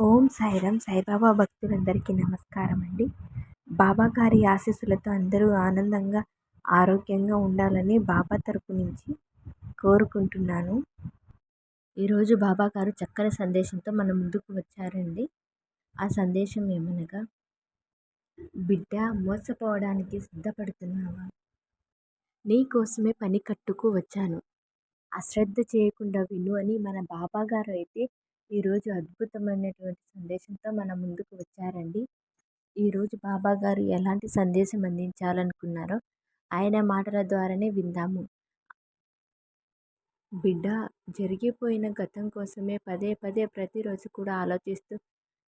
ఓం సాయిరామ్ సాయిబాబా భక్తులందరికీ నమస్కారం అండి. బాబా గారి ఆశీస్సులతో అందరూ ఆనందంగా, ఆరోగ్యంగా ఉండాలని బాబా తరపు నుంచి కోరుకుంటున్నాను. ఈరోజు బాబా గారు చక్కని సందేశంతో మన ముందుకు వచ్చారండి. ఆ సందేశం ఏమనగా, బిడ్డ మోసపోవడానికి సిద్ధపడుతున్నావా? నీ కోసమే పని కట్టుకు వచ్చాను, అశ్రద్ధ చేయకుండా విను అని మన బాబా గారు అయితే ఈరోజు అద్భుతమైనటువంటి సందేశంతో మన ముందుకు వచ్చారండి. ఈరోజు బాబా గారు ఎలాంటి సందేశం అందించాలనుకున్నారో ఆయన మాటల ద్వారానే విందాము. బిడ్డ, జరిగిపోయిన గతం కోసమే పదే పదే ప్రతిరోజు కూడా ఆలోచిస్తూ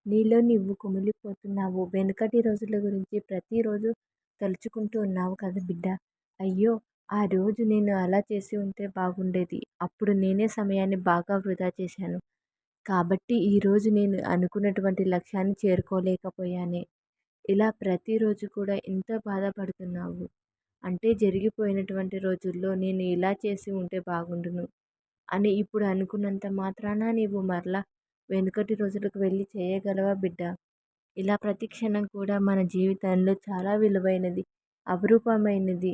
నీలో నువ్వు కుమిలిపోతున్నావు. వెనుకటి రోజుల గురించి ప్రతిరోజు తలుచుకుంటూ ఉన్నావు కదా బిడ్డ. అయ్యో, ఆ రోజు నేను అలా చేసి ఉంటే బాగుండేది, అప్పుడు నేనే సమయాన్ని బాగా వృధా చేశాను, కాబట్టి ఈరోజు నేను అనుకున్నటువంటి లక్ష్యాన్ని చేరుకోలేకపోయానే. ఇలా ప్రతిరోజు కూడా ఎంతో బాధపడుతున్నావు. అంటే జరిగిపోయినటువంటి రోజుల్లో నేను ఇలా చేసి ఉంటే బాగుండును అని ఇప్పుడు అనుకున్నంత మాత్రాన నీవు మరలా వెనుకటి రోజులకు వెళ్ళి చేయగలవా బిడ్డ? ఇలా ప్రతి క్షణం కూడా మన జీవితంలో చాలా విలువైనది, అపురూపమైనది.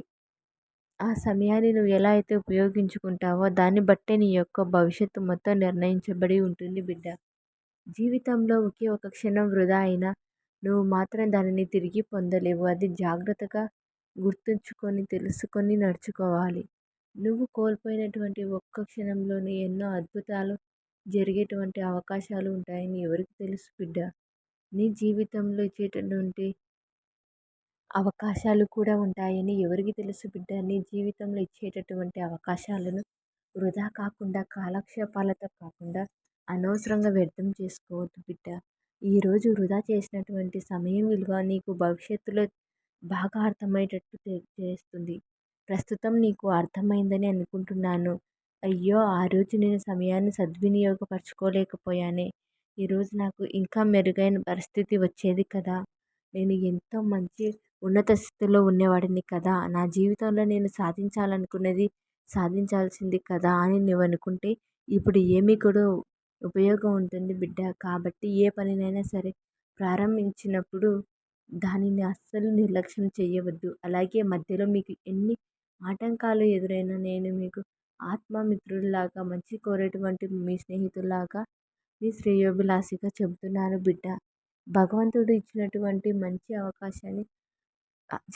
ఆ సమయాన్ని నువ్వు ఎలా అయితే ఉపయోగించుకుంటావో దాన్ని బట్టే నీ యొక్క భవిష్యత్తు మొత్తం నిర్ణయించబడి ఉంటుంది బిడ్డ. జీవితంలో ఒకే ఒక క్షణం వృధా అయినా నువ్వు మాత్రం దానిని తిరిగి పొందలేవు. అది జాగ్రత్తగా గుర్తుంచుకొని తెలుసుకొని నడుచుకోవాలి. నువ్వు కోల్పోయినటువంటి ఒక్క క్షణంలోనే ఎన్నో అద్భుతాలు జరిగేటువంటి అవకాశాలు ఉంటాయని ఎవరికి తెలుసు బిడ్డ? నీ జీవితంలో ఇచ్చేటటువంటి అవకాశాలు కూడా ఉంటాయని ఎవరికి తెలుసు బిడ్డ? నీ జీవితంలో ఇచ్చేటటువంటి అవకాశాలను వృధా కాకుండా, కాలక్షేపాలతో కాకుండా అనవసరంగా వ్యర్థం చేసుకోవద్దు బిడ్డ. ఈరోజు వృధా చేసినటువంటి సమయం విలువ నీకు భవిష్యత్తులో బాగా అర్థమయ్యేటట్టు చేస్తుంది. ప్రస్తుతం నీకు అర్థమైందని అనుకుంటున్నాను. అయ్యో, ఆ రోజు నేను సమయాన్ని సద్వినియోగపరచుకోలేకపోయానే, ఈరోజు నాకు ఇంకా మెరుగైన పరిస్థితి వచ్చేది కదా, నేను ఎంతో మంచి ఉన్నత స్థితిలో ఉండేవాడిని కదా, నా జీవితంలో నేను సాధించాలనుకున్నది సాధించాల్సింది కదా అని నువ్వు అనుకుంటే ఇప్పుడు ఏమీ కూడా ఉపయోగం ఉంటుంది బిడ్డ. కాబట్టి ఏ పనినైనా సరే ప్రారంభించినప్పుడు దానిని అస్సలు నిర్లక్ష్యం చేయవద్దు. అలాగే మధ్యలో మీకు ఎన్ని ఆటంకాలు ఎదురైనా నేను మీకు ఆత్మమిత్రుల్లాగా, మంచి కోరేటువంటి మీ స్నేహితుల్లాగా, మీ శ్రేయోభిలాషిగా చెబుతున్నాను బిడ్డ. భగవంతుడు ఇచ్చినటువంటి మంచి అవకాశాన్ని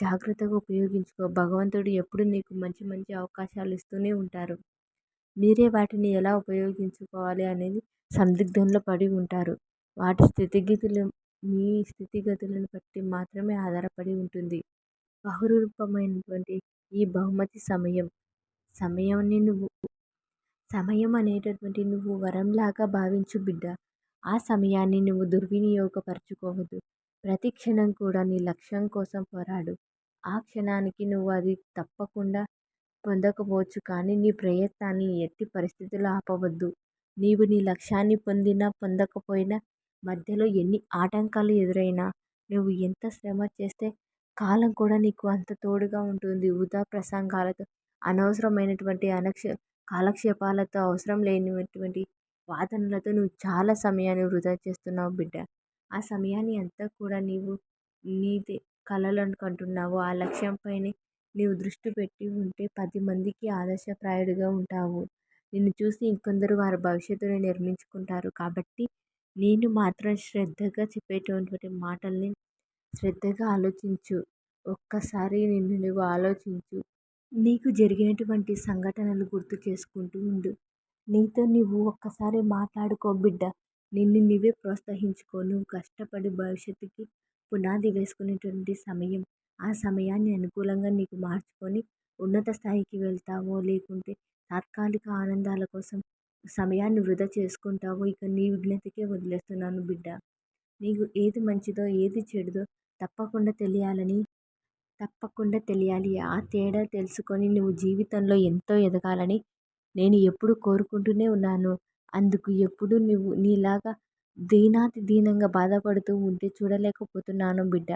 జాగ్రత్తగా ఉపయోగించుకో. భగవంతుడు ఎప్పుడు నీకు మంచి మంచి అవకాశాలు ఇస్తూనే ఉంటారు. మీరే వాటిని ఎలా ఉపయోగించుకోవాలి అనేది సందిగ్ధంలో పడి ఉంటారు. వాటి స్థితిగతులు మీ స్థితిగతులను బట్టి మాత్రమే ఆధారపడి ఉంటుంది. బహురూపమైనటువంటి ఈ బహుమతి సమయం. సమయాన్ని నువ్వు సమయం అనేటటువంటి నువ్వు వరంలాగా భావించు బిడ్డ. ఆ సమయాన్ని నువ్వు దుర్వినియోగపరచుకోవద్దు. ప్రతి క్షణం కూడా నీ లక్ష్యం కోసం పోరాడు. ఆ క్షణానికి నువ్వు అది తప్పకుండా పొందకపోవచ్చు, కానీ నీ ప్రయత్నాన్ని ఎట్టి పరిస్థితుల్లో ఆపవద్దు. నీవు నీ లక్ష్యాన్ని పొందినా పొందకపోయినా మధ్యలో ఎన్ని ఆటంకాలు ఎదురైనా నువ్వు ఎంత శ్రమ చేస్తే కాలం కూడా నీకు అంత తోడుగా ఉంటుంది. వృధా ప్రసంగాలతో, అనవసరమైనటువంటి కాలక్షేపాలతో, అవసరం లేనిటువంటి వాదనలతో నువ్వు చాలా సమయాన్ని వృధా చేస్తున్నావు బిడ్డ. ఆ సమయాన్ని అంతా కూడా నీవు నీది కలలను కంటున్నావు. ఆ లక్ష్యంపైనే నీవు దృష్టి పెట్టి ఉంటే 10 మందికి ఆదర్శప్రాయుడిగా ఉంటావు. నిన్ను చూసి ఇంకొందరు వారి భవిష్యత్తుని నిర్మించుకుంటారు. కాబట్టి నేను మాత్రం శ్రద్ధగా చెప్పేటటువంటి మాటల్ని శ్రద్ధగా ఆలోచించు. ఒక్కసారి నిన్ను నువ్వు ఆలోచించు. నీకు జరిగినటువంటి సంఘటనలు గుర్తు చేసుకుంటూ ఉండు. నీతో నువ్వు ఒక్కసారి మాట్లాడుకో బిడ్డ. నిన్ను నువ్వే ప్రోత్సహించుకో. నువ్వు కష్టపడి భవిష్యత్తుకి పునాది వేసుకునేటువంటి సమయం. ఆ సమయాన్ని అనుకూలంగా నీకు మార్చుకొని ఉన్నత స్థాయికి వెళ్తావో, లేకుంటే తాత్కాలిక ఆనందాల కోసం సమయాన్ని వృధా చేసుకుంటావో ఇక నీ విజ్ఞతకే వదిలేస్తున్నాను బిడ్డ. నీకు ఏది మంచిదో ఏది చెడుదో తప్పకుండా తెలియాలి. ఆ తేడా తెలుసుకొని నువ్వు జీవితంలో ఎంతో ఎదగాలని నేను ఎప్పుడు కోరుకుంటూనే ఉన్నాను. అందుకు ఎప్పుడు నువ్వు నీలాగా దీనాతి దీనంగా బాధపడుతూ ఉంటే చూడలేకపోతున్నాను బిడ్డ.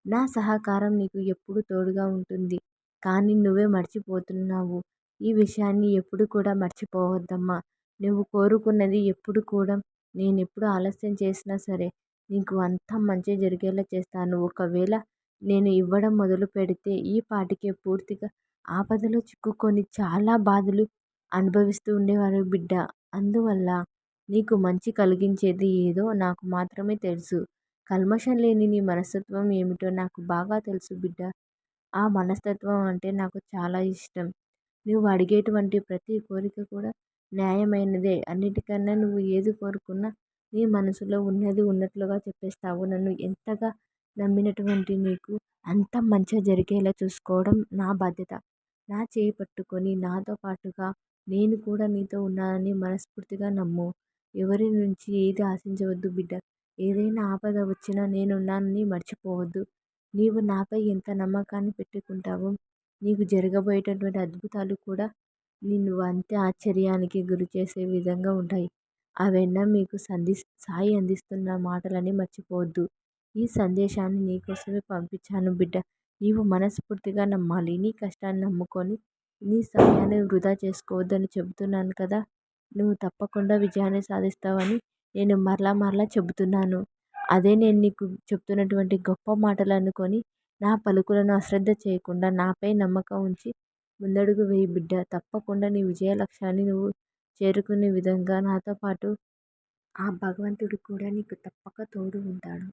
నా సహకారం నీకు ఎప్పుడు తోడుగా ఉంటుంది. కానీ నువ్వే మర్చిపోతున్నావు. ఈ విషయాన్ని ఎప్పుడు కూడా మర్చిపోవద్దమ్మా. నువ్వు కోరుకున్నది ఎప్పుడు కూడా నేనెప్పుడు ఆలస్యం చేసినా సరే నీకు అంతా మంచే జరిగేలా చేస్తాను. ఒకవేళ నేను ఇవ్వడం మొదలుపెడితే ఈ పాటికే పూర్తిగా ఆపదలో చిక్కుకొని చాలా బాధలు అనుభవిస్తూ ఉండేవారు బిడ్డ. అందువల్ల నీకు మంచి కలిగించేది ఏదో నాకు మాత్రమే తెలుసు. కల్మషం లేని నీ మనస్తత్వం ఏమిటో నాకు బాగా తెలుసు బిడ్డ. ఆ మనస్తత్వం అంటే నాకు చాలా ఇష్టం. నువ్వు అడిగేటువంటి ప్రతి కోరిక కూడా న్యాయమైనదే. అన్నిటికన్నా నువ్వు ఏది కోరుకున్నా నీ మనసులో ఉన్నది ఉన్నట్లుగా చెప్పేస్తావు. నన్ను ఎంతగా నమ్మినటువంటి నీకు అంత మంచిగా జరిగేలా చూసుకోవడం నా బాధ్యత. నా చేయి పట్టుకొని నాతో పాటుగా నేను కూడా నీతో ఉన్నానని మనస్ఫూర్తిగా నమ్ము. ఎవరి నుంచి ఏది ఆశించవద్దు బిడ్డ. ఏదైనా ఆపద వచ్చినా నేనున్నానని మర్చిపోవద్దు. నీవు నాపై ఎంత నమ్మకాన్ని పెట్టుకుంటావో నీకు జరగబోయేటటువంటి అద్భుతాలు కూడా నిన్ను అంతే ఆశ్చర్యానికి గురిచేసే విధంగా ఉంటాయి. అవెన్నో మీకు సాయి అందిస్తున్న మాటలని మర్చిపోవద్దు. ఈ సందేశాన్ని నీకోసమే పంపించాను బిడ్డ. నీవు మనస్ఫూర్తిగా నమ్మాలి. నీ కష్టాన్ని నమ్ముకొని నీ సమయాన్ని వృధా చేసుకోవద్దని చెబుతున్నాను కదా. నువ్వు తప్పకుండా విజయాన్ని సాధిస్తావని నేను మరలా మరలా చెబుతున్నాను. అదే నేను నీకు చెప్తున్నటువంటి గొప్ప మాటలు అనుకొని నా పలుకులను అశ్రద్ధ చేయకుండా నాపై నమ్మకం ఉంచి ముందడుగు వేయి బిడ్డ. తప్పకుండా నీ విజయ లక్ష్యాన్ని నువ్వు చేరుకునే విధంగా నాతో పాటు ఆ భగవంతుడు కూడా నీకు తప్పక తోడు ఉంటాడు.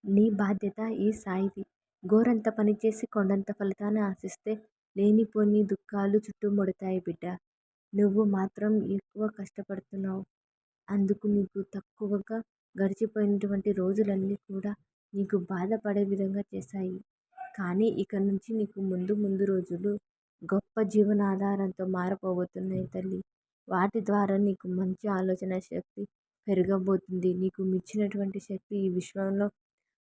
నీ బాధ్యత ఈ సాయిది. గోరంత పనిచేసి కొండంత ఫలితాన్ని ఆశిస్తే లేనిపోని దుఃఖాలు చుట్టుముడతాయి బిడ్డ. నువ్వు మాత్రం ఎక్కువ కష్టపడుతున్నావు. అందుకు నీకు తక్కువగా గడిచిపోయినటువంటి రోజులన్నీ కూడా నీకు బాధపడే విధంగా చేశాయి. కానీ ఇక నుంచి నీకు ముందు ముందు రోజులు గొప్ప జీవనాధారంతో మారపోబోతున్నాయి తల్లి. వాటి ద్వారా నీకు మంచి ఆలోచన శక్తి పెరగబోతుంది. నీకు మించినటువంటి శక్తి ఈ విశ్వంలో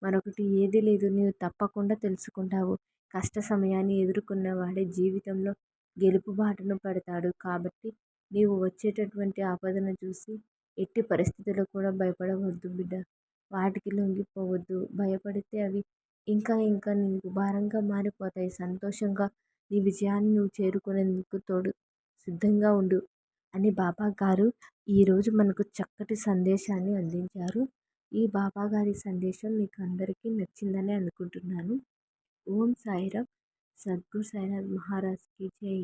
మరొకటి ఏదీ లేదు. నీవు తప్పకుండా తెలుసుకుంటావు. కష్ట సమయాన్ని ఎదుర్కొన్నవాడే జీవితంలో గెలుపు బాటను పడతాడు. కాబట్టి నీవు వచ్చేటటువంటి ఆపదను చూసి ఎట్టి పరిస్థితుల్లో కూడా భయపడవద్దు బిడ్డ. వాటికి లొంగిపోవద్దు. భయపడితే అవి ఇంకా ఇంకా నీకు భారంగా మారిపోతాయి. సంతోషంగా నీ విజయాన్ని నువ్వు చేరుకునేందుకు తోడు సిద్ధంగా ఉండు అని బాబా గారు ఈరోజు మనకు చక్కటి సందేశాన్ని అందించారు. ఈ బాబా గారి సందేశం మీకు అందరికీ నచ్చిందని అనుకుంటున్నాను. ఓం సాయిరామ్. సద్గురు సాయినాథ్ మహారాజ్కి జై.